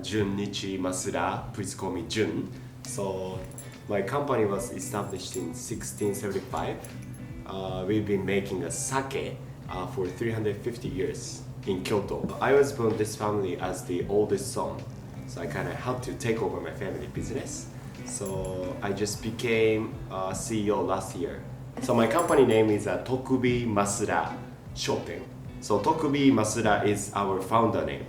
Junichi Masuda. Please call me Jun. So my company was established in 1675. We've been making a sake for 350 years in Kyoto. I was born in this family as the oldest son, so I kind of had to take over my family business. So I just became CEO last year. So my company name is Tokubi Masuda Shoten. So Tokubi Masuda is our founder name.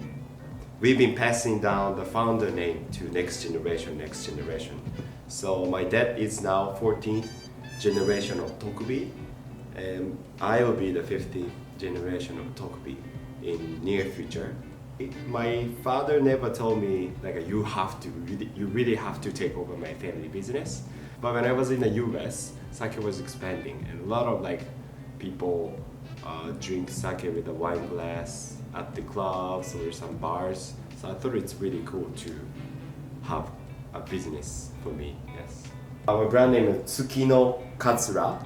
We've been passing down the founder name to next generation. So my dad is now 14th generation of Tokubi, and I will be the 15th generation of Tokubi in near future. My father never told me like you really have to take over my family business. But when I was in the US, sake was expanding, and a lot of people drink sake with a wine glass at the clubs or some bars. So I thought it's really cool to have a business for me. Yes. Our brand name is Tsuki no Katsura.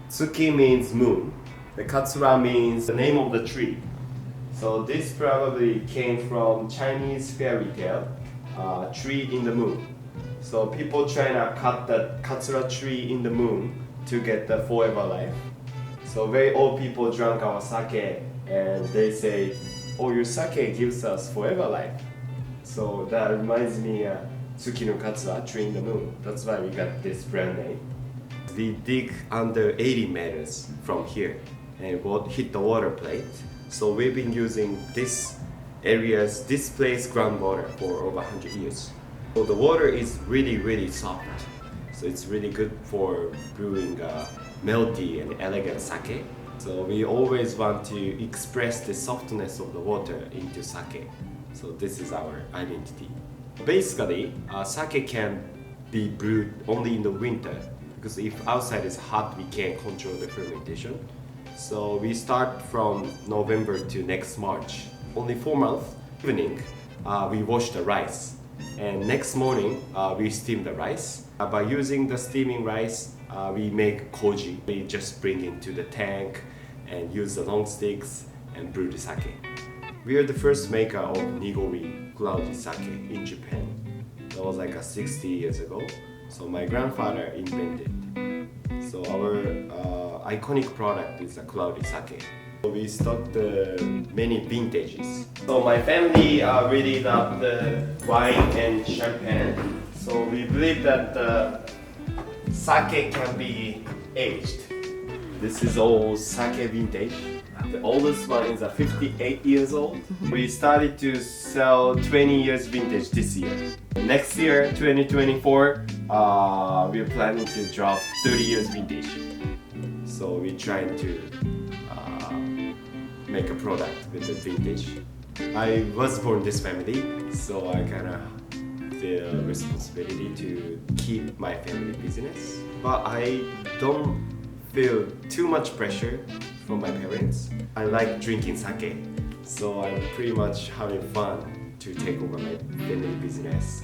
Tsuki means moon. The Katsura means the name of the tree. So this probably came from Chinese fairy tale, tree in the moon. So people trying to cut the Katsura tree in the moon to get the forever life. So very old people drank our sake and they say, "Oh, your sake gives us forever life." So that reminds me Tsuki no Katsura, tree in the moon. That's why we got this brand name. We dig under 80 meters from here and we'll hit the water plate. So we've been using this place groundwater for over 100 years. So the water is really soft. So it's really good for brewing melty and elegant sake. So we always want to express the softness of the water into sake. So this is our identity. Basically, sake can be brewed only in the winter because if outside is hot, we can't control the fermentation. So we start from November to next March. Only 4 months. Evening, we wash the rice. And next morning, we steam the rice. By using the steaming rice, we make koji. We just bring into the tank and use the long sticks and brew the sake. We are the first maker of nigori cloudy sake in Japan. That was 60 years ago. So my grandfather invented. So our iconic product is a cloudy sake. We stocked many vintages. So my family really love the wine and champagne. So we believe that the sake can be aged. This is all sake vintage. The oldest one is 58 years old. We started to sell 20 years vintage this year. Next year, 2024, we're planning to drop 30 years vintage. So we're trying to make a product with the vintage. I was born in this family, so I kind of feel responsibility to keep my family business. But I don't feel too much pressure from my parents. I like drinking sake, so I'm pretty much having fun to take over my family business.